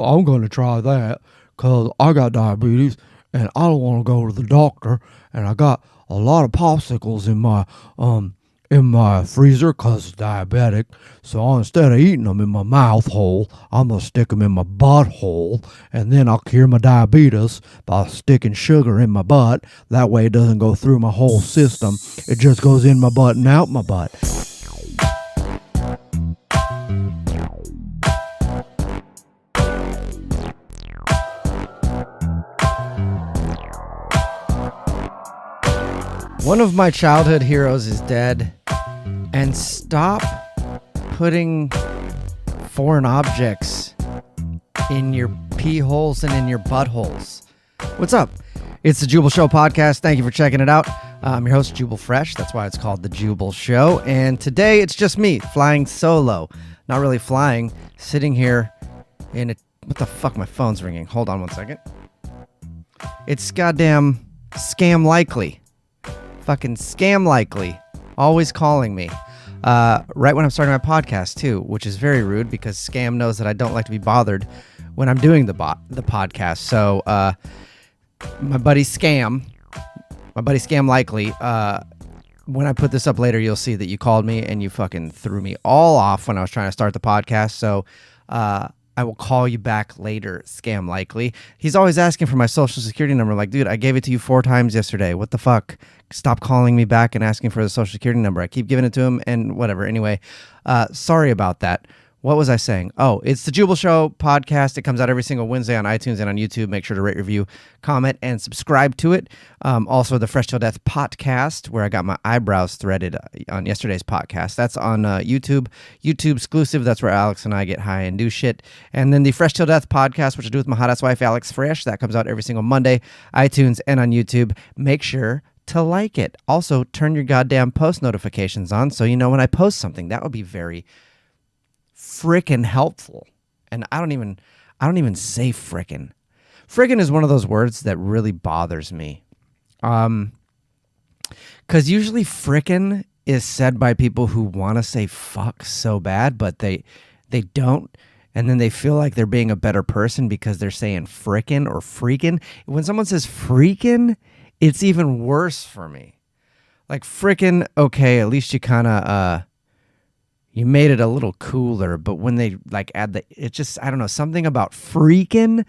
I'm going to try that because I got diabetes and I don't want to go to the doctor. And I got a lot of popsicles in my freezer because diabetic. So instead of eating them in my mouth hole, I'm going to stick them in my butthole. And then I'll cure my diabetes by sticking sugar in my butt. That way it doesn't go through my whole system. It just goes in my butt and out my butt. One of my childhood heroes is dead, and stop putting foreign objects in your pee holes and in your buttholes. What's up? It's the Jubal Show podcast. Thank you for checking it out. I'm your host, Jubal Fresh. That's why it's called the Jubal Show. And today it's just me flying solo. Not really flying, sitting here in a... What the fuck? My phone's ringing. Hold on one second. It's goddamn Scam Likely. Fucking Scam Likely, always calling me right when I'm starting my podcast too, which is very rude because Scam knows that I don't like to be bothered when I'm doing the podcast. So my buddy Scam Likely, when I put this up later, you'll see that you called me and you fucking threw me all off when I was trying to start the podcast. So I will call you back later, Scam Likely. He's always asking for my social security number. Like, dude, I gave it to you 4 times yesterday. What the fuck? Stop calling me back and asking for the social security number. I keep giving it to him and whatever. Anyway, sorry about that. What was I saying? Oh, it's the Jubal Show podcast. It comes out every single Wednesday on iTunes and on YouTube. Make sure to rate, review, comment, and subscribe to it. Also, the Fresh Till Death podcast, where I got my eyebrows threaded on yesterday's podcast. That's on YouTube exclusive. That's where Alex and I get high and do shit. And then the Fresh Till Death podcast, which I do with my hot-ass wife, Alex Fresh. That comes out every single Monday, iTunes and on YouTube. Make sure to like it. Also, turn your goddamn post notifications on so you know when I post something. That would be very frickin' helpful. And I don't even say frickin'. Frickin' is one of those words that really bothers me. Because usually frickin' is said by people who want to say fuck so bad, but they don't. And then they feel like they're being a better person because they're saying frickin' or freakin'. When someone says freakin', it's even worse for me. Like frickin', okay, at least you kind of you made it a little cooler, but when they like add the, it just, I don't know, something about freaking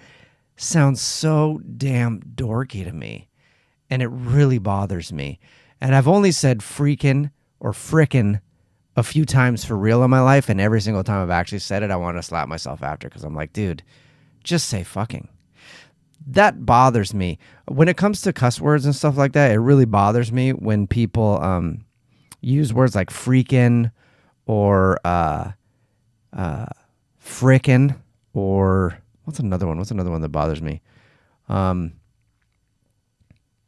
sounds so damn dorky to me, and it really bothers me. And I've only said freaking or frickin' a few times for real in my life, and every single time I've actually said it, I want to slap myself after because I'm like, dude, just say fucking. That bothers me. When it comes to cuss words and stuff like that, it really bothers me when people use words like freaking or frickin', or what's another one? What's another one that bothers me? I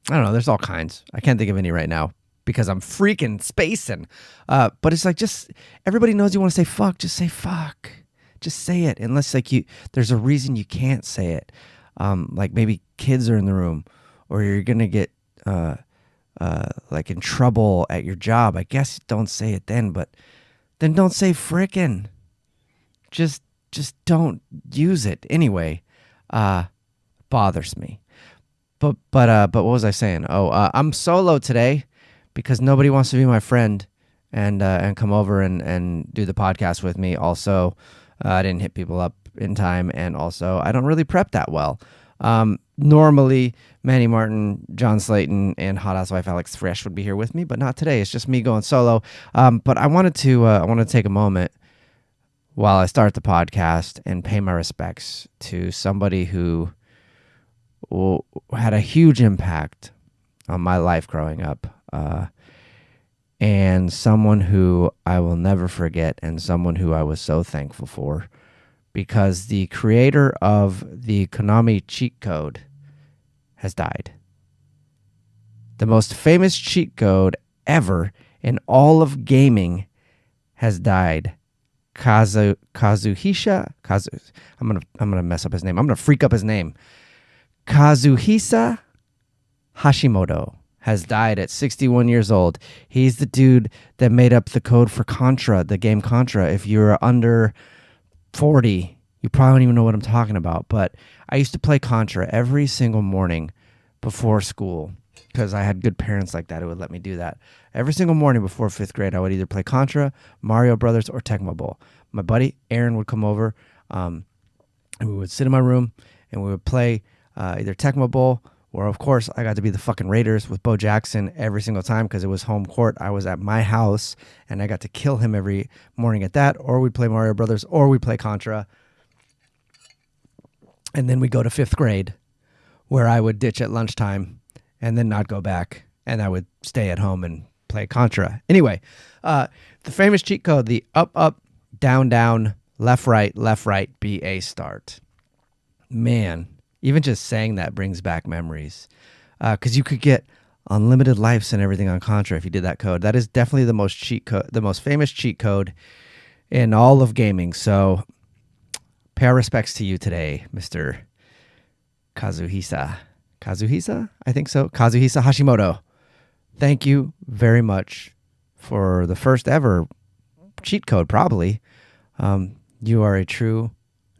don't know. There's all kinds. I can't think of any right now because I'm freaking spacing. But it's like, just everybody knows you want to say fuck. Just say fuck. Just say it. Unless like there's a reason you can't say it. Like maybe kids are in the room, or you're gonna get like in trouble at your job. I guess don't say it then, but then don't say frickin'. Just don't use it. Anyway, bothers me. But what was I saying? Oh, I'm solo today because nobody wants to be my friend and come over and do the podcast with me. Also, I didn't hit people up in time, and also I don't really prep that well. Normally, Manny Martin, John Slayton, and hot ass wife Alex Fresh would be here with me, but not today. It's just me going solo. But I wanted to take a moment while I start the podcast and pay my respects to somebody who had a huge impact on my life growing up, and someone who I will never forget, and someone who I was so thankful for. Because the creator of the Konami cheat code has died. The most famous cheat code ever in all of gaming has died. Kazuhisa. I'm gonna mess up his name. I'm gonna freak up his name. Kazuhisa Hashimoto has died at 61 years old. He's the dude that made up the code for Contra, the game Contra. If you're under 40, you probably don't even know what I'm talking about. But I used to play Contra every single morning before school because I had good parents like that who would let me do that. Every single morning before 5th grade, I would either play Contra, Mario Brothers, or Tecmo Bowl. My buddy Aaron would come over, and we would sit in my room, and we would play either Tecmo Bowl, or of course I got to be the fucking Raiders with Bo Jackson every single time because it was home court. I was at my house, and I got to kill him every morning at that, or we'd play Mario Brothers, or we'd play Contra. And then we go to 5th grade, where I would ditch at lunchtime and then not go back, and I would stay at home and play Contra. Anyway, the famous cheat code, the up, up, down, down, left, right, BA start. Man, even just saying that brings back memories. Because you could get unlimited lives and everything on Contra if you did that code. That is definitely the most famous cheat code in all of gaming. So pay our respects to you today, Mr. Kazuhisa. Kazuhisa? I think so. Kazuhisa Hashimoto. Thank you very much for the first ever cheat code, probably. You are a true,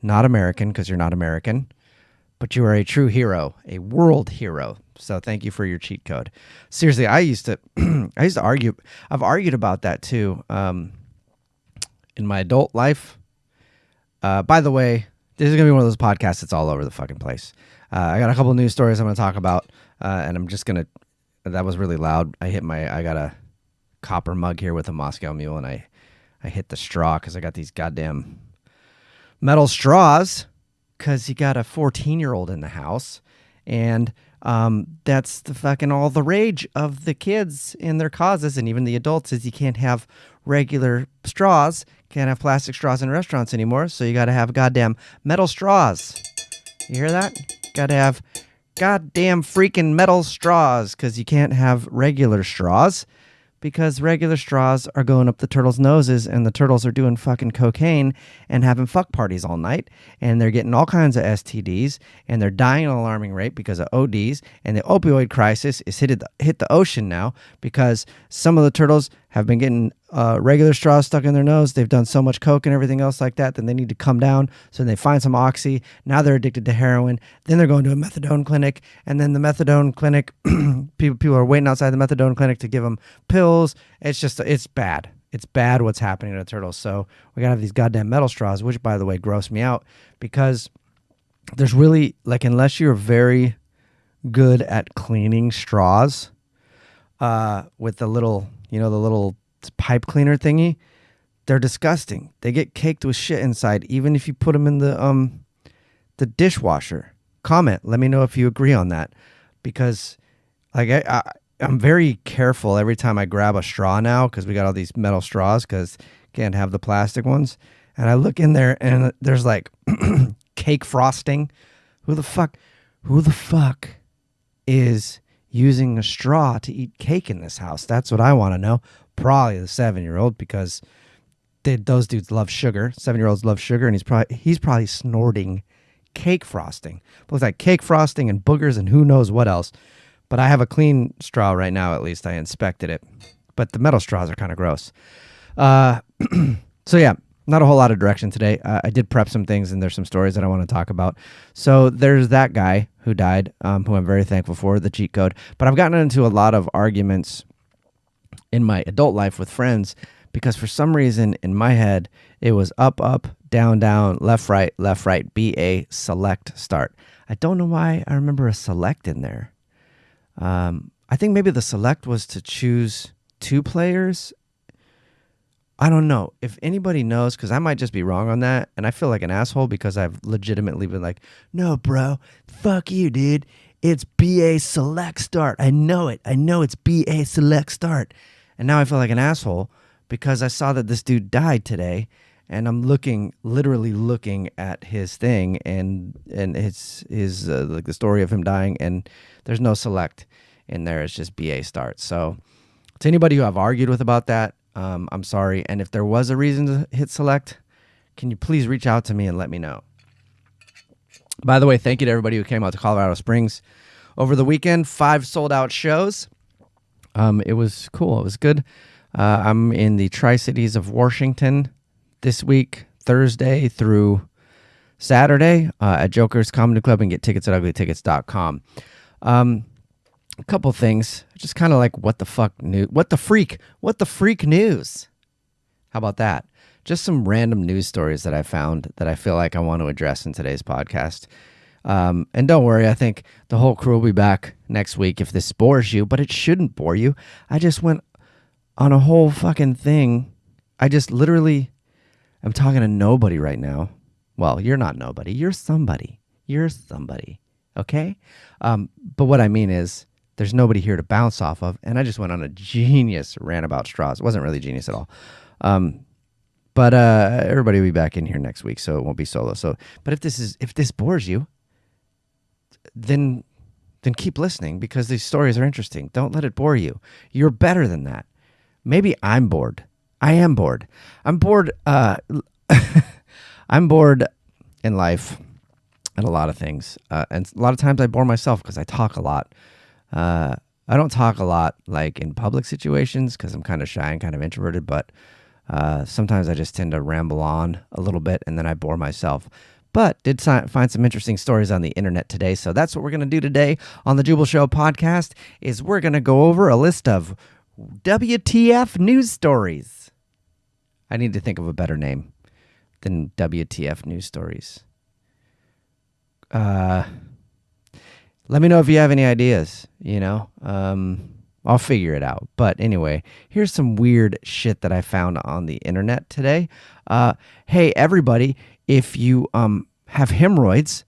not American, because you're not American, but you are a true hero, a world hero. So thank you for your cheat code. Seriously, I used to argue. I've argued about that too in my adult life. By the way, this is going to be one of those podcasts that's all over the fucking place. I got a couple news stories I'm going to talk about, and I'm just going to... That was really loud. I got a copper mug here with a Moscow Mule, and I hit the straw because I got these goddamn metal straws because you got a 14-year-old in the house, and that's the fucking all the rage of the kids in their causes, and even the adults, is you can't have regular straws, can't have plastic straws in restaurants anymore, so you got to have goddamn metal straws. You hear that? Got to have goddamn freaking metal straws because you can't have regular straws because regular straws are going up the turtles' noses and the turtles are doing fucking cocaine and having fuck parties all night, and they're getting all kinds of STDs, and they're dying at an alarming rate because of ODs, and the opioid crisis is hit the ocean now because some of the turtles have been getting regular straws stuck in their nose. They've done so much coke and everything else like that, then they need to come down, so they find some oxy. Now they're addicted to heroin. Then they're going to a methadone clinic, and then the methadone clinic, people are waiting outside the methadone clinic to give them pills. It's bad. It's bad what's happening to the turtles. So we got to have these goddamn metal straws, which, by the way, gross me out because there's really, like, unless you're very good at cleaning straws with the little, the little pipe cleaner thingy, they're disgusting. They get caked with shit inside, even if you put them in the dishwasher. Comment. Let me know if you agree on that, because like I'm very careful every time I grab a straw now because we got all these metal straws because can't have the plastic ones. And I look in there and there's like cake frosting. Who the fuck is using a straw to eat cake in this house? That's what I want to know. Probably the 7-year-old because those dudes love sugar. 7-year-olds love sugar, and he's probably snorting cake frosting. It looks like cake frosting and boogers and who knows what else. But I have a clean straw right now, at least. I inspected it. But the metal straws are kind of gross. So yeah, not a whole lot of direction today. I did prep some things, and there's some stories that I want to talk about. So there's that guy who died, who I'm very thankful for, the cheat code. But I've gotten into a lot of arguments in my adult life with friends because for some reason in my head, it was up, up, down, down, left, right, BA, select, start. I don't know why I remember a select in there. I think maybe the select was to choose 2 players. I don't know if anybody knows, because I might just be wrong on that, and I feel like an asshole because I've legitimately been like, no, bro, fuck you, dude. It's BA select start. I know it. I know it's BA select start. And now I feel like an asshole because I saw that this dude died today, and I'm literally looking at his thing and his like the story of him dying, and there's no select in there. It's just BA start. So to anybody who I've argued with about that, I'm sorry. And if there was a reason to hit select, can you please reach out to me and let me know? By the way, thank you to everybody who came out to Colorado Springs over the weekend. 5 sold out shows. It was cool. It was good. I'm in the Tri-Cities of Washington this week, Thursday through Saturday at Joker's Comedy Club, and get tickets at uglytickets.com. A couple things, just kind of like what the freak news. How about that? Just some random news stories that I found that I feel like I want to address in today's podcast. And don't worry, I think the whole crew will be back next week if this bores you, but it shouldn't bore you. I just went on a whole fucking thing. I'm talking to nobody right now. Well, you're not nobody. You're somebody. Okay? But what I mean is there's nobody here to bounce off of, and I just went on a genius rant about straws. It wasn't really genius at all. But everybody will be back in here next week, so it won't be solo. So, but if this bores you, then keep listening because these stories are interesting. Don't let it bore you. You're better than that. Maybe I'm bored. I am bored. I'm bored. I'm bored in life at a lot of things, and a lot of times I bore myself because I talk a lot. I don't talk a lot like in public situations because I'm kind of shy and kind of introverted, but sometimes I just tend to ramble on a little bit and then I bore myself. But did find some interesting stories on the internet today, so that's what we're going to do today on the Jubal Show podcast. Is we're going to go over a list of WTF news stories. I need to think of a better name than WTF news stories. Let me know if you have any ideas, I'll figure it out. But anyway, here's some weird shit that I found on the internet today. Hey, everybody, if you have hemorrhoids,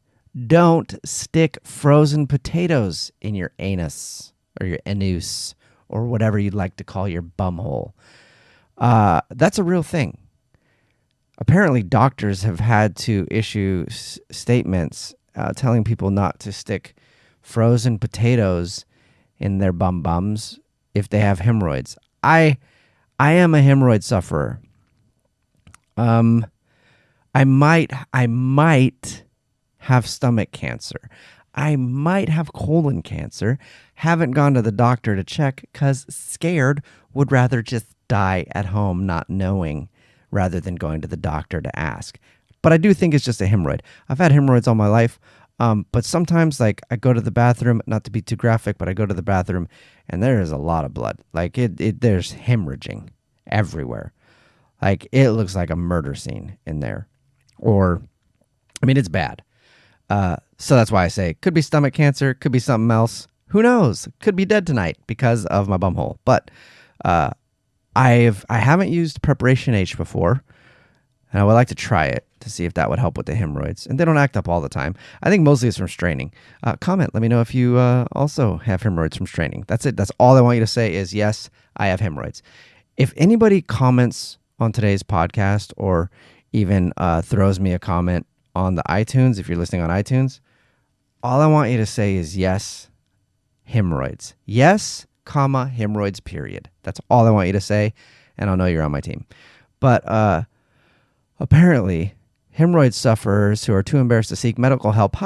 don't stick frozen potatoes in your anus or your anus or whatever you'd like to call your bumhole. That's a real thing. Apparently, doctors have had to issue statements telling people not to stick frozen potatoes in their bums if they have hemorrhoids. I am a hemorrhoid sufferer. I might have stomach cancer. I might have colon cancer. Haven't gone to the doctor to check because scared, would rather just die at home not knowing rather than going to the doctor to ask. But I do think it's just a hemorrhoid. I've had hemorrhoids all my life. But sometimes, like, I go to the bathroom, not to be too graphic, but I go to the bathroom and there is a lot of blood. Like, there's hemorrhaging everywhere. Like, it looks like a murder scene in there. It's bad. So that's why I say, could be stomach cancer, could be something else. Who knows? Could be dead tonight because of my bumhole. But I haven't used Preparation H before, and I would like to try it to see if that would help with the hemorrhoids. And they don't act up all the time. I think mostly it's from straining. Comment. Let me know if you also have hemorrhoids from straining. That's it. That's all I want you to say is, yes, I have hemorrhoids. If anybody comments on today's podcast or even throws me a comment on the iTunes, if you're listening on iTunes, all I want you to say is, yes, hemorrhoids. Yes, comma, hemorrhoids, period. That's all I want you to say, and I'll know you're on my team. But apparently, hemorrhoid sufferers who are too embarrassed to seek medical help,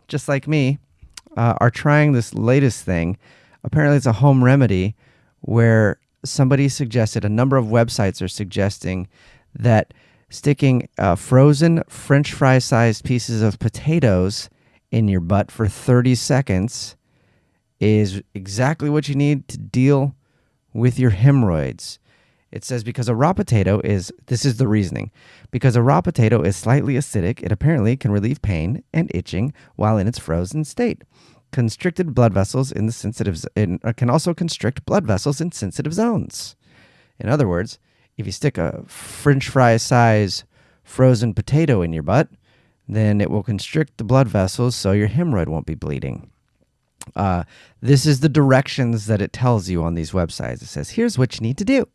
just like me, are trying this latest thing. Apparently, it's a home remedy where somebody suggested, a number of websites are suggesting that sticking frozen French fry-sized pieces of potatoes in your butt for 30 seconds is exactly what you need to deal with your hemorrhoids. It says because a raw potato this is the reasoning, because a raw potato is slightly acidic, it apparently can relieve pain and itching while in its frozen state. Constricted blood vessels can also constrict blood vessels in sensitive zones. In other words, if you stick a French fry size frozen potato in your butt, then it will constrict the blood vessels so your hemorrhoid won't be bleeding. This is the directions that it tells you on these websites. It says, here's what you need to do.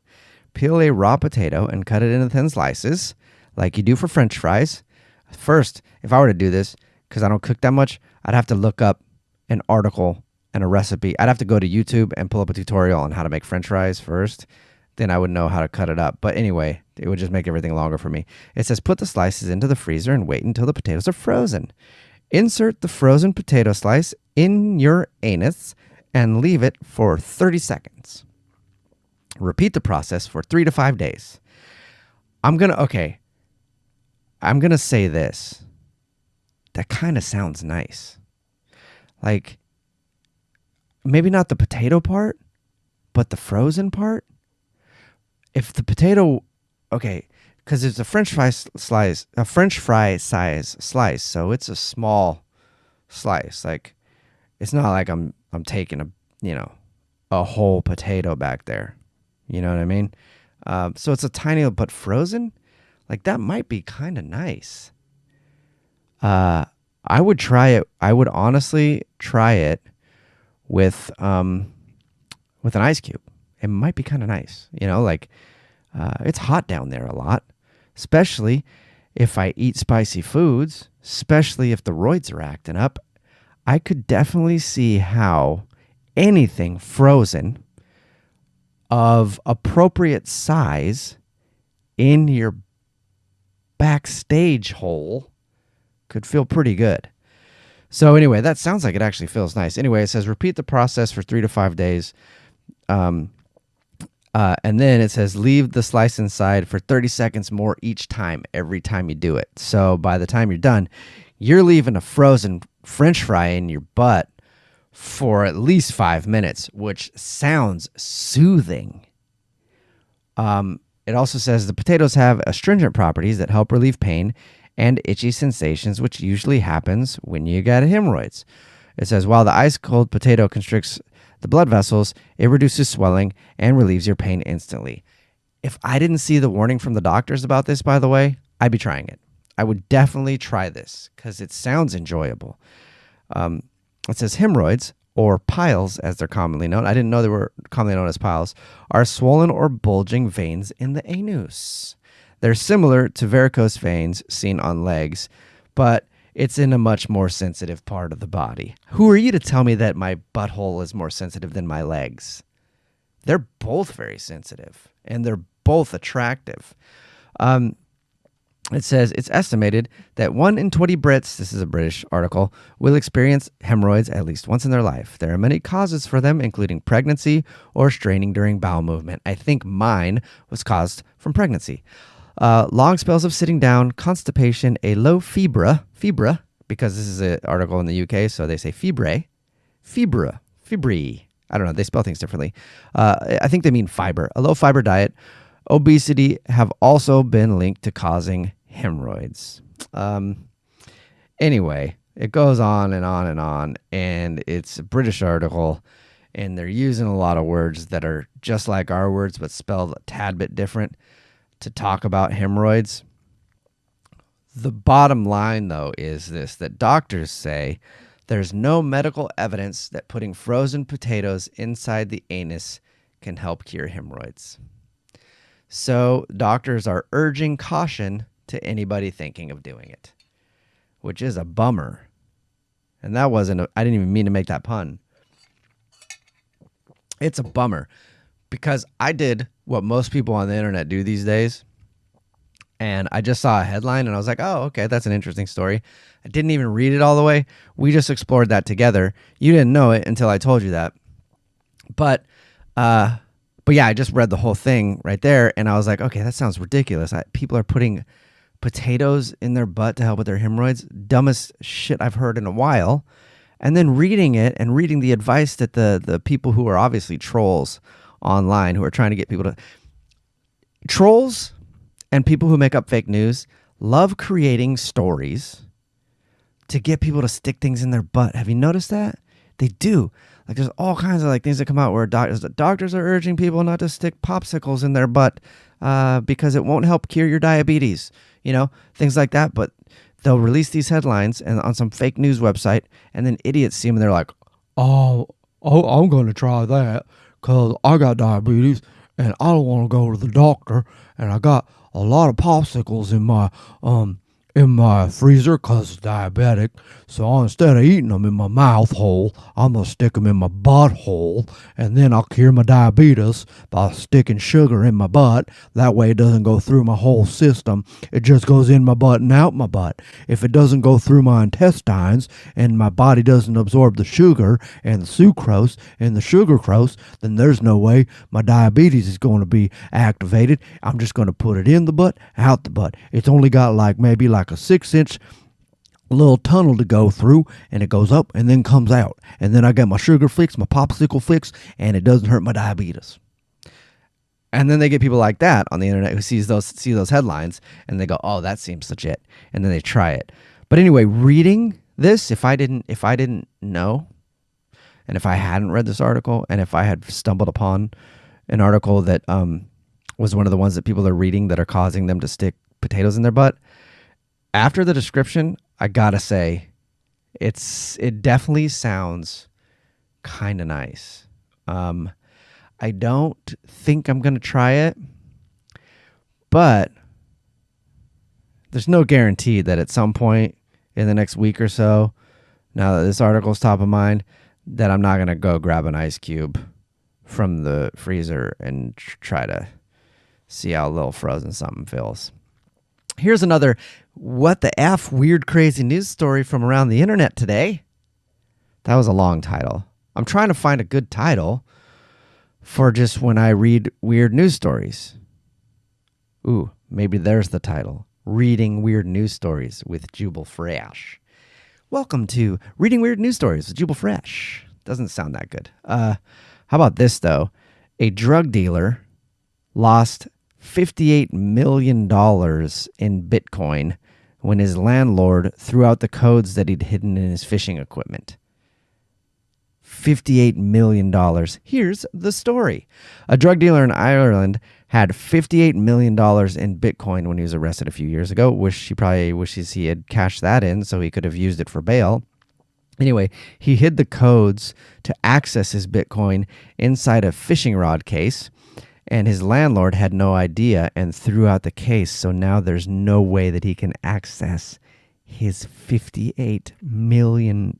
Peel a raw potato and cut it into thin slices like you do for French fries. First, if I were to do this, because I don't cook that much, I'd have to look up an article and a recipe. I'd have to go to YouTube and pull up a tutorial on how to make French fries first. Then I would know how to cut it up. But anyway, it would just make everything longer for me. It says put the slices into the freezer and wait until the potatoes are frozen. Insert the frozen potato slice in your anus and leave it for 30 seconds. Repeat the process for 3 to 5 days. I'm going to say this. that kind of sounds nice. Like, maybe not the potato part, but the frozen part. If the potato, okay, because it's a French fry size slice, so it's a small slice. Like, it's not like I'm taking a whole potato back there. You know what I mean? So it's a tiny, but frozen, like that might be kind of nice. I would try it. I would honestly try it with an ice cube. It might be kind of nice. It's hot down there a lot, especially if I eat spicy foods, especially if the roids are acting up. I could definitely see how anything frozen of appropriate size in your backstage hole could feel pretty good. So anyway, that sounds like it actually feels nice. Anyway, it says repeat the process for 3 to 5 days. And then it says leave the slice inside for 30 seconds more each time, every time you do it. So by the time you're done, you're leaving a frozen French fry in your butt for at least 5 minutes, which sounds soothing. It also says the potatoes have astringent properties that help relieve pain and itchy sensations, which usually happens when you got hemorrhoids. It says while the ice-cold potato constricts the blood vessels, it reduces swelling and relieves your pain instantly. If I didn't see the warning from the doctors about this, by the way, I'd be trying it. I would definitely try this because it sounds enjoyable. It says hemorrhoids, or piles as they're commonly known, I didn't know they were commonly known as piles, are swollen or bulging veins in the anus. They're similar to varicose veins seen on legs, but it's in a much more sensitive part of the body. Who are you to tell me that my butthole is more sensitive than my legs? They're both very sensitive, and they're both attractive. It says it's estimated that 1 in 20 Brits, this is a British article, will experience hemorrhoids at least once in their life. There are many causes for them, including pregnancy or straining during bowel movement. I think mine was caused from pregnancy. Long spells of sitting down, constipation, a low fibra, because this is an article in the UK, so they say fibri. I don't know, they spell things differently. I think they mean fiber. A low fiber diet, obesity have also been linked to causing hemorrhoids. Anyway, it goes on and on and on, and it's a British article, and they're using a lot of words that are just like our words, but spelled a tad bit different to talk about hemorrhoids. The bottom line, though, is this, that doctors say there's no medical evidence that putting frozen potatoes inside the anus can help cure hemorrhoids. So doctors are urging caution to anybody thinking of doing it, which is a bummer. And that wasn't, I didn't even mean to make that pun. It's a bummer because I did what most people on the internet do these days. And I just saw a headline and I was like, oh, okay, that's an interesting story. I didn't even read it all the way. We just explored that together. You didn't know it until I told you that. But yeah, I just read the whole thing right there, and I was like, okay, that sounds ridiculous. People are putting potatoes in their butt to help with their hemorrhoids. Dumbest shit I've heard in a while. And then reading it and reading the advice that the people who are obviously trolls online, who are trying to get people to... Trolls and people who make up fake news love creating stories to get people to stick things in their butt. Have you noticed that? They do. Like, there's all kinds of things that come out where doctors are urging people not to stick popsicles in their butt because it won't help cure your diabetes. Things like that. But they'll release these headlines and on some fake news website, and then idiots see them and they're like, oh, I'm going to try that because I got diabetes and I don't want to go to the doctor, and I got a lot of popsicles in my freezer because it's diabetic. So instead of eating them in my mouth hole, I'm going to stick them in my butthole, and then I'll cure my diabetes by sticking sugar in my butt. That way it doesn't go through my whole system. It just goes in my butt and out my butt. If it doesn't go through my intestines and my body doesn't absorb the sugar and the sucrose and the sugarcrose, then there's no way my diabetes is going to be activated. I'm just going to put it in the butt, out the butt. It's only got maybe a 6-inch a little tunnel to go through, and it goes up and then comes out. And then I get my sugar fix, my popsicle fix, and it doesn't hurt my diabetes. And then they get people like that on the internet who see those headlines, and they go, "Oh, that seems legit," and then they try it. But anyway, reading this, if I didn't know, and if I hadn't read this article, and if I had stumbled upon an article that was one of the ones that people are reading that are causing them to stick potatoes in their butt, after the description, I gotta say, it definitely sounds kind of nice. I don't think I'm gonna try it, but there's no guarantee that at some point in the next week or so, now that this article is top of mind, that I'm not going to go grab an ice cube from the freezer and try to see how a little frozen something feels. Here's another what the F weird crazy news story from around the internet today. That was a long title. I'm trying to find a good title for just when I read weird news stories. Ooh, maybe there's the title. Reading Weird News Stories with Jubal Fresh. Welcome to Reading Weird News Stories with Jubal Fresh. Doesn't sound that good. How about this, though? A drug dealer lost $58 million in Bitcoin when his landlord threw out the codes that he'd hidden in his fishing equipment. $58 million. Here's the story. A drug dealer in Ireland had $58 million in Bitcoin when he was arrested a few years ago. He probably wishes he had cashed that in so he could have used it for bail. Anyway, he hid the codes to access his Bitcoin inside a fishing rod case, and his landlord had no idea and threw out the case. So now there's no way that he can access his $58 million.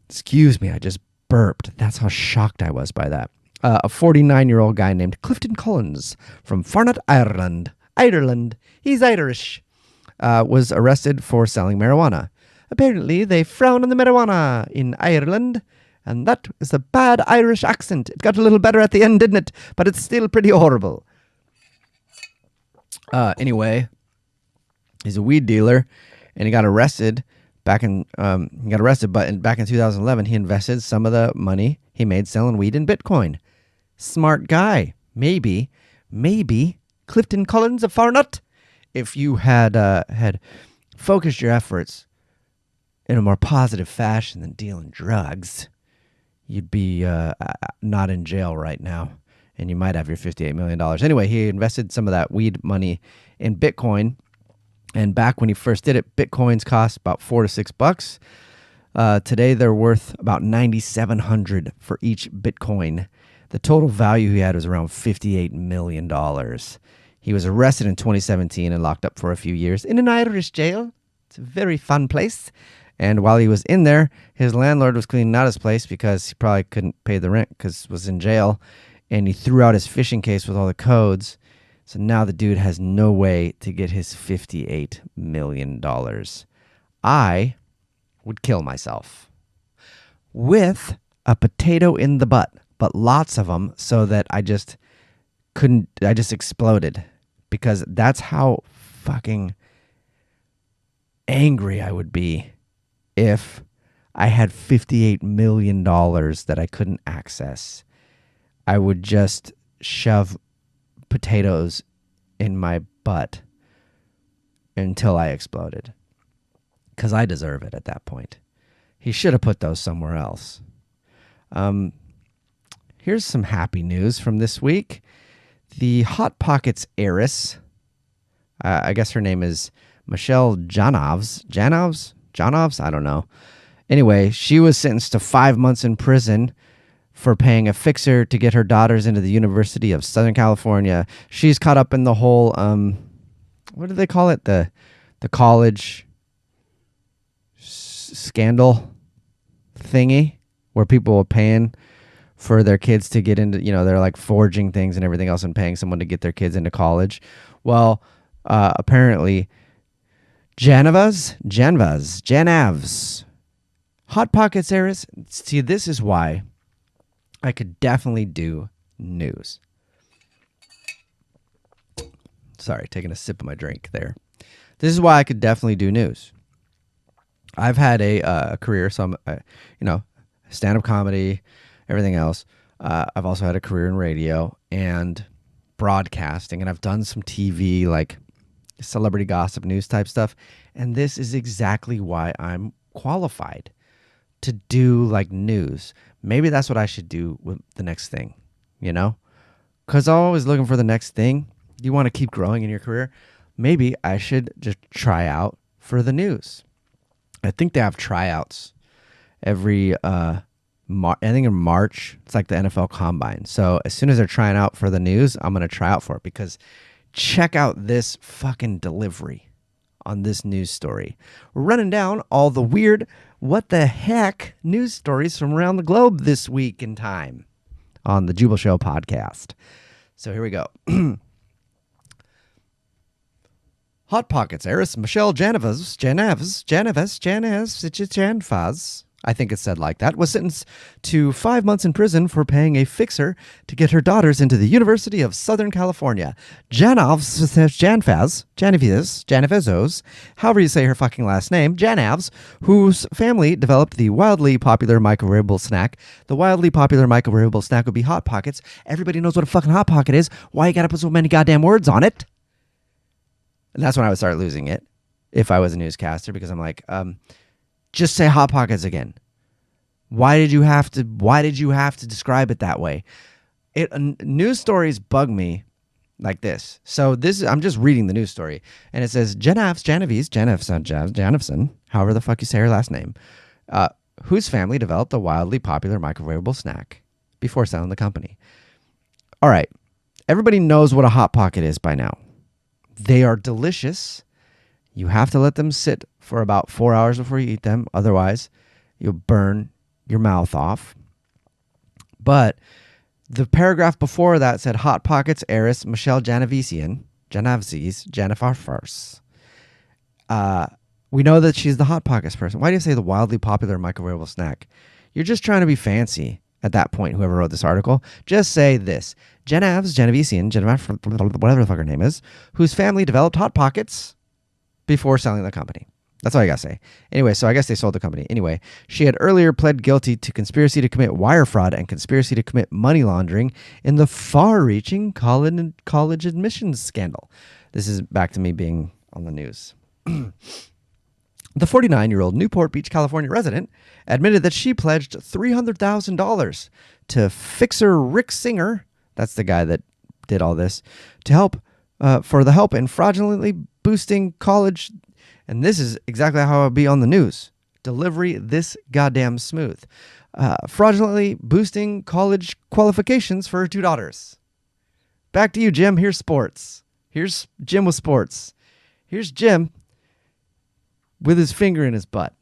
Excuse me, I just burped. That's how shocked I was by that. A 49-year-old guy named Clifton Collins from Farnut, Ireland. He's Irish. Was arrested for selling marijuana. Apparently, they frown on the marijuana in Ireland, and that is a bad Irish accent. It got a little better at the end, didn't it? But it's still pretty horrible. Anyway, he's a weed dealer, and he got arrested. Back in 2011, he invested some of the money he made selling weed in Bitcoin. Smart guy. Maybe Clifton Collins of Farnut, if you had focused your efforts in a more positive fashion than dealing drugs, you'd be not in jail right now, and you might have your $58 million. Anyway, he invested some of that weed money in Bitcoin. And back when he first did it, Bitcoins cost about $4 to $6. Today, they're worth about $9,700 for each Bitcoin. The total value he had was around $58 million. He was arrested in 2017 and locked up for a few years in an Irish jail. It's a very fun place. And while he was in there, his landlord was cleaning out his place because he probably couldn't pay the rent because he was in jail. And he threw out his fishing case with all the codes. So now the dude has no way to get his $58 million. I would kill myself with a potato in the butt, but lots of them so that I just exploded, because that's how fucking angry I would be if I had $58 million that I couldn't access. I would just shove potatoes in my butt until I exploded, because I deserve it at that point. He should have put those somewhere else. Here's some happy news from this week. The Hot Pockets heiress, I guess her name is Michelle Janovs, I don't know. Anyway, she was sentenced to 5 months in prison for paying a fixer to get her daughters into the University of Southern California. She's caught up in the whole, what do they call it? The college scandal thingy, where people are paying for their kids to get into, they're like forging things and everything else and paying someone to get their kids into college. Well, apparently, Janav's, Hot Pockets heiress. See, this is why I could definitely do news. Sorry, taking a sip of my drink there. This is why I could definitely do news. I've had a career, so I'm, stand-up comedy, everything else. I've also had a career in radio and broadcasting, and I've done some TV, like celebrity gossip news type stuff. And this is exactly why I'm qualified to do like news. Maybe that's what I should do with the next thing, because I'm always looking for the next thing. You want to keep growing in your career. Maybe I should just try out for the news. I think they have tryouts every, I think in March. It's like the NFL Combine. So as soon as they're trying out for the news, I'm going to try out for it, because check out this fucking delivery on this news story. We're running down all the weird, what the heck news stories from around the globe this week in time on the Jubal Show podcast. So here we go. Hot Pockets heiress Michelle Janfaz, I think it's said like that, was sentenced to 5 months in prison for paying a fixer to get her daughters into the University of Southern California. Janfaz, however you say her fucking last name, Janavs, whose family developed the wildly popular microwavable snack. The wildly popular microwavable snack would be Hot Pockets. Everybody knows what a fucking Hot Pocket is. Why you gotta put so many goddamn words on it? And that's when I would start losing it if I was a newscaster, because I'm like, just say Hot Pockets again. Why did you have to describe it that way? News stories bug me like this. So I'm just reading the news story, and it says Janefson, however the fuck you say her last name, whose family developed a wildly popular microwavable snack before selling the company. All right. Everybody knows what a Hot Pocket is by now. They are delicious. You have to let them sit for about 4 hours before you eat them. Otherwise, you'll burn your mouth off. But the paragraph before that said Hot Pockets heiress Michelle Janavaz. We know that she's the Hot Pockets person. Why do you say the wildly popular microwavable snack? You're just trying to be fancy at that point, whoever wrote this article. Just say this. Janavaz, whatever the fuck her name is, whose family developed Hot Pockets before selling the company. That's all I gotta say. Anyway, so I guess they sold the company. Anyway, she had earlier pled guilty to conspiracy to commit wire fraud and conspiracy to commit money laundering in the far-reaching college admissions scandal. This is back to me being on the news. The 49-year-old Newport Beach, California resident admitted that she pledged $300,000 to fixer Rick Singer, that's the guy that did all this, to help for the help in fraudulently boosting college. And this is exactly how I'll be on the news. Delivery this goddamn smooth. Fraudulently boosting college qualifications for her two daughters. Back to you, Jim. Here's sports. Here's Jim with sports. Here's Jim with his finger in his butt.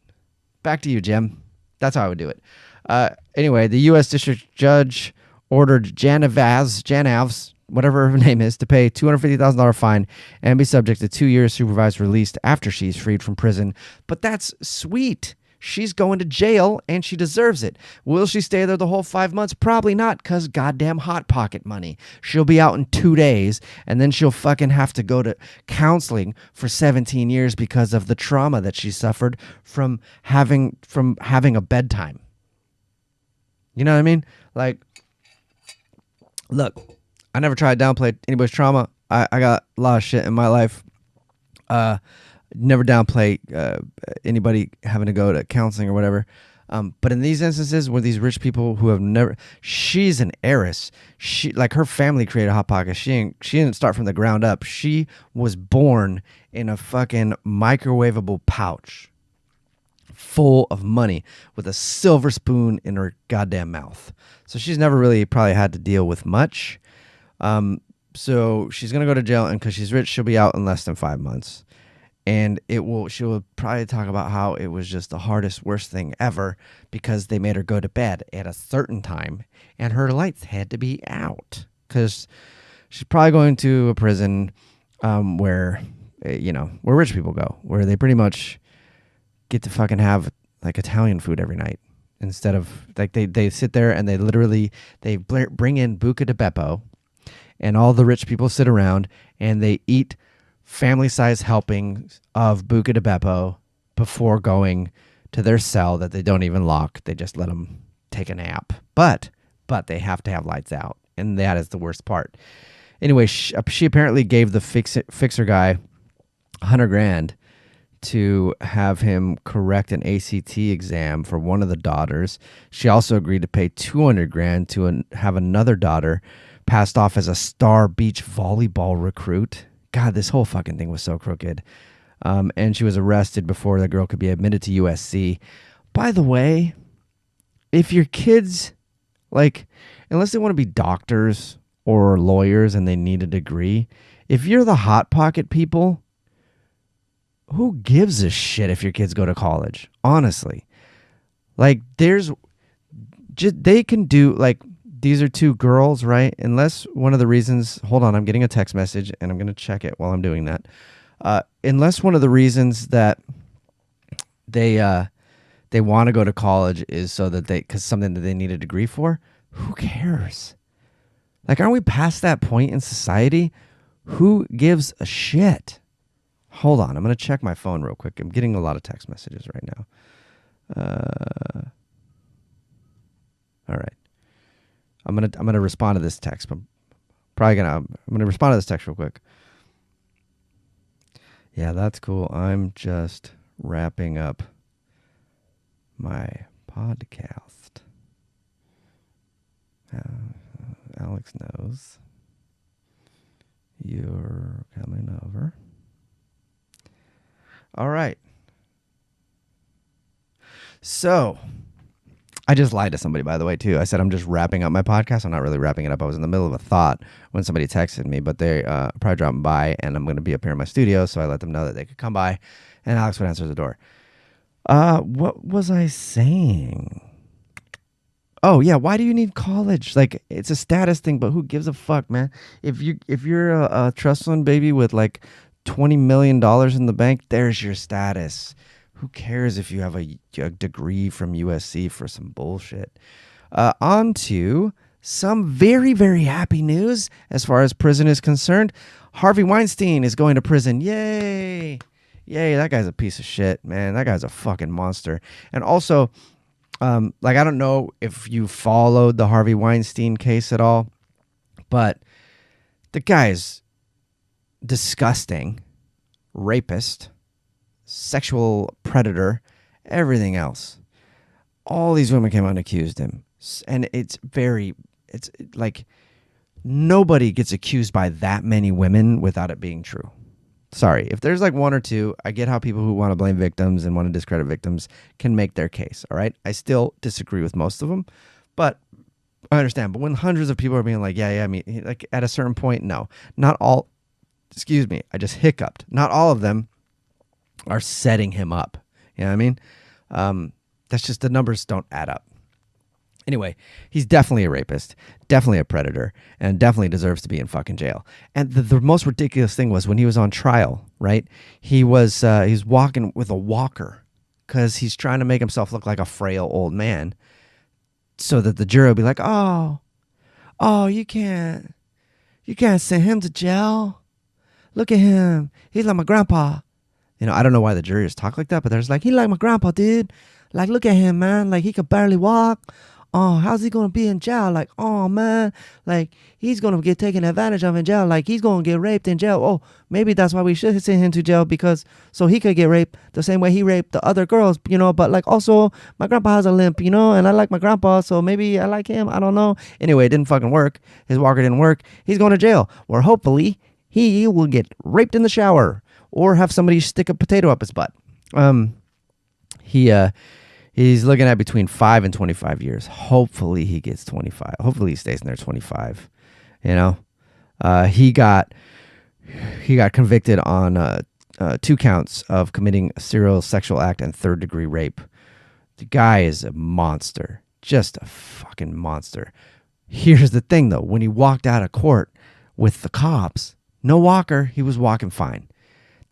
Back to you, Jim. That's how I would do it. Anyway, the U.S. District Judge ordered Janavs, whatever her name is, to pay $250,000 fine and be subject to 2 years supervised release after she's freed from prison. But that's sweet. She's going to jail and she deserves it. Will she stay there the whole 5 months? Probably not, because goddamn Hot Pocket money. She'll be out in 2 days, and then she'll fucking have to go to counseling for 17 years because of the trauma that she suffered from having a bedtime. You know what I mean? Like, look, I never tried to downplay anybody's trauma. I got a lot of shit in my life. Never downplay anybody having to go to counseling or whatever. But in these instances where these rich people who have never, she's an heiress. She, like, her family created Hot Pocket. She didn't start from the ground up. She was born in a fucking microwavable pouch full of money with a silver spoon in her goddamn mouth. So she's never really probably had to deal with much. So she's going to go to jail, and because she's rich, she'll be out in less than 5 months. And she will probably talk about how it was just the hardest, worst thing ever because they made her go to bed at a certain time and her lights had to be out, because she's probably going to a prison where rich people go, where they pretty much get to fucking have like Italian food every night instead of like they sit there and they bring in buca di beppo, and all the rich people sit around and they eat family-size helpings of Buca de Beppo before going to their cell that they don't even lock. They just let them take a nap. But they have to have lights out, and that is the worst part. Anyway, she apparently gave the fixer guy $100,000 to have him correct an ACT exam for one of the daughters. She also agreed to pay $200,000 to have another daughter passed off as a star beach volleyball recruit. God, this whole fucking thing was so crooked. And she was arrested before the girl could be admitted to USC. By the way, if your kids, like, unless they want to be doctors or lawyers and they need a degree, if you're the Hot Pocket people, who gives a shit if your kids go to college? Honestly. Like, they can do, like, these are two girls, right? Unless one of the reasons, hold on, I'm getting a text message and I'm going to check it while I'm doing that. Unless one of the reasons that they want to go to college is so that because something that they need a degree for, who cares? Like, aren't we past that point in society? Who gives a shit? Hold on, I'm going to check my phone real quick. I'm getting a lot of text messages right now. All right. I'm gonna respond to this text. I'm gonna respond to this text real quick. Yeah, that's cool. I'm just wrapping up my podcast. Alex knows you're coming over. All right. So, I just lied to somebody, by the way, too. I said I'm just wrapping up my podcast. I'm not really wrapping it up. I was in the middle of a thought when somebody texted me, but they probably dropping by, and I'm going to be up here in my studio, so I let them know that they could come by, and Alex would answer the door. What was I saying? Oh, yeah, why do you need college? Like, it's a status thing, but who gives a fuck, man? If you're a trust fund baby with, like, $20 million in the bank, there's your status. Who cares if you have a degree from USC for some bullshit? On to some very, very happy news as far as prison is concerned. Harvey Weinstein is going to prison. Yay. Yay, that guy's a piece of shit, man. That guy's a fucking monster. And also, like, I don't know if you followed the Harvey Weinstein case at all, but the guy is disgusting, rapist, sexual predator, everything else. All these women came out and accused him. And it's like nobody gets accused by that many women without it being true. Sorry, if there's like one or two, I get how people who want to blame victims and want to discredit victims can make their case, all right? I still disagree with most of them, but I understand. But when hundreds of people are being like, yeah, I mean, like at a certain point, no. Not all, excuse me, I just hiccuped. Not all of them are setting him up. You know what I mean? That's just the numbers don't add up. Anyway, he's definitely a rapist, definitely a predator, and definitely deserves to be in fucking jail. And the most ridiculous thing was when he was on trial, right? He's walking with a walker because he's trying to make himself look like a frail old man so that the jury will be like, oh, you can't send him to jail. Look at him. He's like my grandpa. You know, I don't know why the jurors talk like that, but there's like, he like my grandpa, dude. Like, look at him, man. Like, he could barely walk. Oh, how's he going to be in jail? Like, oh, man. Like, he's going to get taken advantage of in jail. Like, he's going to get raped in jail. Oh, maybe that's why we should send him to jail, because so he could get raped the same way he raped the other girls, you know. But, like, also, my grandpa has a limp, you know, and I like my grandpa, so maybe I like him. I don't know. Anyway, it didn't fucking work. His walker didn't work. He's going to jail, where hopefully he will get raped in the shower or have somebody stick a potato up his butt. He's looking at between 5 and 25 years. Hopefully he gets 25. Hopefully he stays in there 25. You know, he got convicted on 2 counts of committing a serial sexual act and 3rd-degree rape. The guy is a monster, just a fucking monster. Here's the thing, though. When he walked out of court with the cops, no walker, he was walking fine.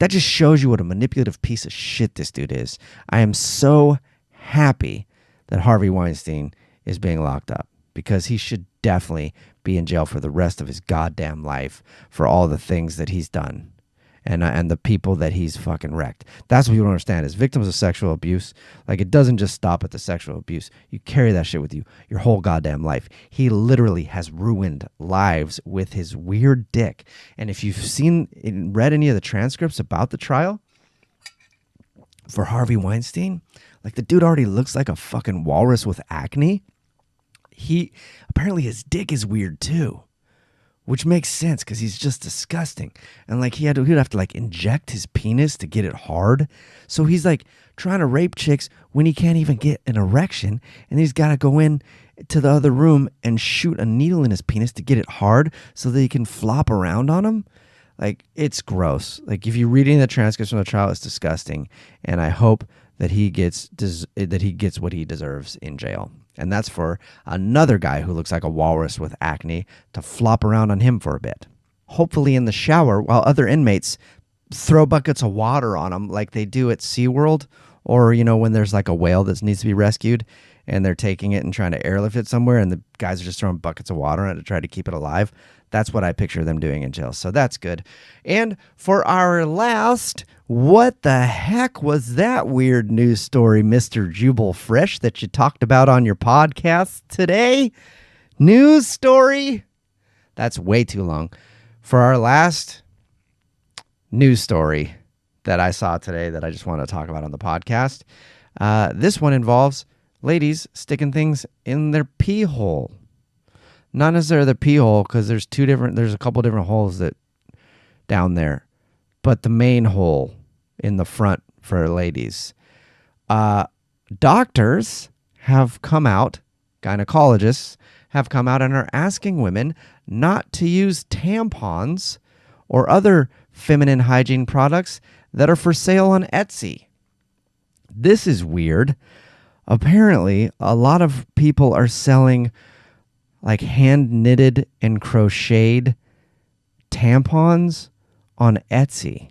That just shows you what a manipulative piece of shit this dude is. I am so happy that Harvey Weinstein is being locked up, because he should definitely be in jail for the rest of his goddamn life for all the things that he's done. and the people that he's fucking wrecked. That's what you don't understand is victims of sexual abuse. Like, it doesn't just stop at the sexual abuse. You carry that shit with you your whole goddamn life. He literally has ruined lives with his weird dick. And if you've read any of the transcripts about the trial for Harvey Weinstein, like, the dude already looks like a fucking walrus with acne. Apparently his dick is weird too, which makes sense because he's just disgusting. And like he'd have to like inject his penis to get it hard. So he's like trying to rape chicks when he can't even get an erection, and he's got to go in to the other room and shoot a needle in his penis to get it hard so that he can flop around on him. Like, it's gross. Like, if you're reading the transcripts from the trial, it's disgusting. And I hope that he gets what he deserves in jail. And that's for another guy who looks like a walrus with acne to flop around on him for a bit. Hopefully in the shower while other inmates throw buckets of water on him like they do at SeaWorld, or, you know, when there's like a whale that needs to be rescued and they're taking it and trying to airlift it somewhere and the guys are just throwing buckets of water on it to try to keep it alive. That's what I picture them doing in jail. So that's good. And for our last, what the heck was that weird news story, Mr. Jubal Fresh, that you talked about on your podcast today? News story? That's way too long. For our last news story that I saw today that I just want to talk about on the podcast, this one involves ladies sticking things in their pee hole. Not necessarily the pee hole, because there's a couple different holes that down there, but the main hole in the front for ladies. Doctors have come out, gynecologists have come out and are asking women not to use tampons or other feminine hygiene products that are for sale on Etsy. This is weird. Apparently, a lot of people are selling like hand knitted and crocheted tampons on Etsy,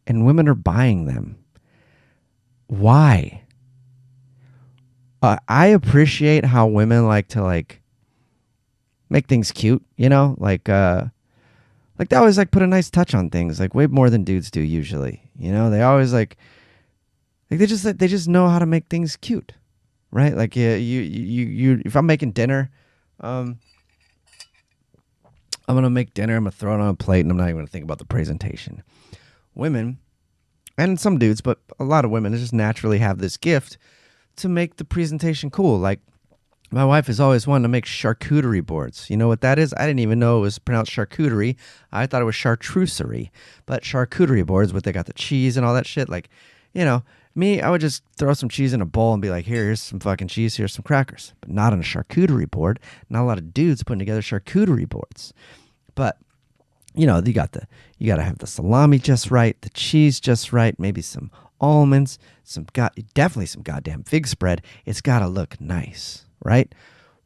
and women are buying them. Why? I appreciate how women like to like make things cute, you know, like they always like put a nice touch on things, like way more than dudes do usually. You know, they always like they just know how to make things cute, right? Like you if I'm making dinner. I'm going to make dinner. I'm going to throw it on a plate, and I'm not even going to think about the presentation. Women, and some dudes, but a lot of women just naturally have this gift to make the presentation cool. Like, my wife has always wanted to make charcuterie boards. You know what that is? I didn't even know it was pronounced charcuterie. I thought it was chartreusserie. But charcuterie boards, but they got the cheese and all that shit. Like, you know, me, I would just throw some cheese in a bowl and be like, here's some fucking cheese, here's some crackers. But not on a charcuterie board. Not a lot of dudes putting together charcuterie boards. But, you know, you got to have the salami just right, the cheese just right, maybe some almonds, definitely some goddamn fig spread. It's got to look nice, right?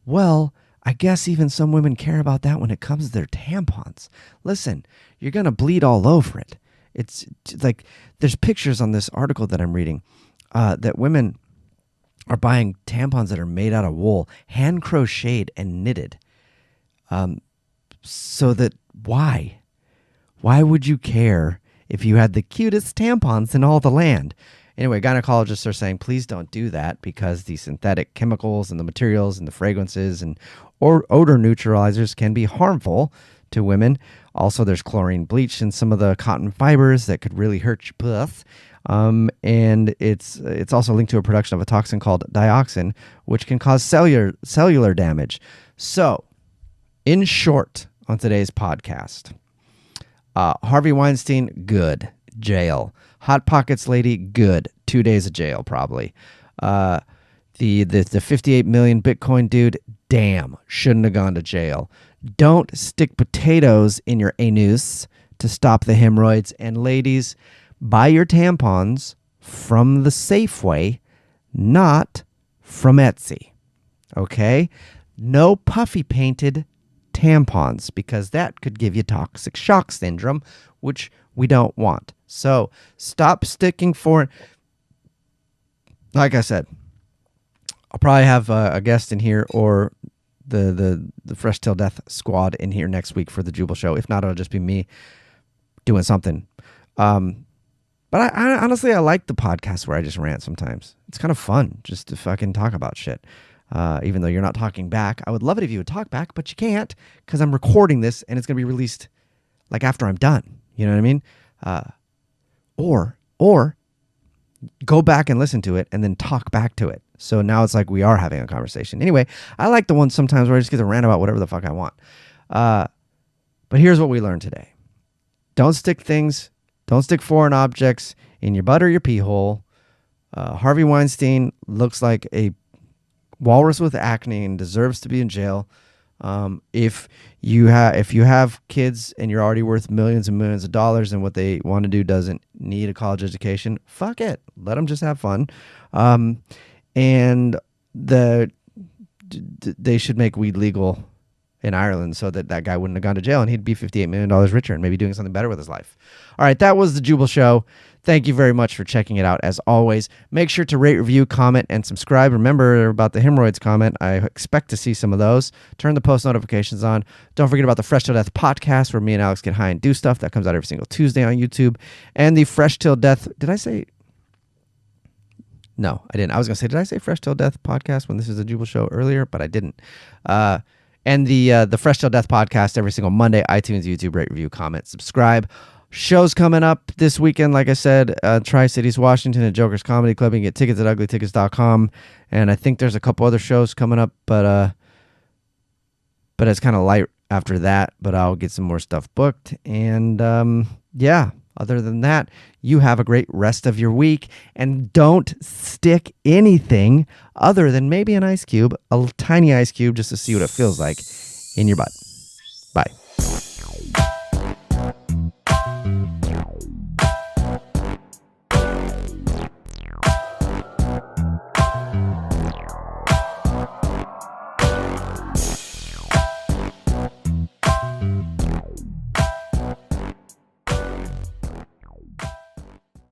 Well, I guess even some women care about that when it comes to their tampons. Listen, you're going to bleed all over it. It's like there's pictures on this article that I'm reading that women are buying tampons that are made out of wool, hand crocheted and knitted. So that why would you care if you had the cutest tampons in all the land? Anyway, gynecologists are saying, please don't do that because the synthetic chemicals and the materials and the fragrances and odor neutralizers can be harmful to women. Also, there's chlorine bleach in some of the cotton fibers that could really hurt your puss. And it's also linked to a production of a toxin called dioxin, which can cause cellular damage. So, in short, on today's podcast, Harvey Weinstein, good, jail. Hot Pockets lady, good, 2 days of jail probably. The 58 million Bitcoin dude, damn, shouldn't have gone to jail. Don't stick potatoes in your anus to stop the hemorrhoids. And ladies, buy your tampons from the Safeway, not from Etsy. Okay? No puffy painted tampons, because that could give you toxic shock syndrome, which we don't want. So stop sticking for, like I said, I'll probably have a guest in here or the Fresh Till Death squad in here next week for the Jubal Show. If not, it'll just be me doing something. But I honestly, I like the podcast where I just rant sometimes. It's kind of fun just to fucking talk about shit. Even though you're not talking back. I would love it if you would talk back, but you can't because I'm recording this and it's going to be released like after I'm done. You know what I mean? Or go back and listen to it and then talk back to it. So now it's like we are having a conversation. Anyway, I like the ones sometimes where I just get to rant about whatever the fuck I want. But here's what we learned today. Don't stick foreign objects in your butt or your pee hole. Harvey Weinstein looks like a walrus with acne and deserves to be in jail. If you have kids and you're already worth millions and millions of dollars and what they want to do doesn't need a college education, fuck it. Let them just have fun. And they should make weed legal in Ireland so that guy wouldn't have gone to jail and he'd be $58 million richer and maybe doing something better with his life. All right, that was the Jubal Show. Thank you very much for checking it out. As always, make sure to rate, review, comment, and subscribe. Remember about the hemorrhoids comment. I expect to see some of those. Turn the post notifications on. Don't forget about the Fresh Till Death podcast where me and Alex get high and do stuff. That comes out every single Tuesday on YouTube. And the Fresh Till Death, did I say? No, I didn't. I was going to say, did I say Fresh Till Death podcast when this is a Jubal Show earlier? But I didn't. And the Fresh Till Death podcast every single Monday, iTunes, YouTube, rate, review, comment, subscribe. Shows coming up this weekend, like I said, Tri-Cities, Washington at Joker's Comedy Club. You can get tickets at uglytickets.com. And I think there's a couple other shows coming up, but it's kind of light after that. But I'll get some more stuff booked. And yeah, other than that, you have a great rest of your week. And don't stick anything other than maybe an ice cube, a tiny ice cube, just to see what it feels like in your butt. Bye.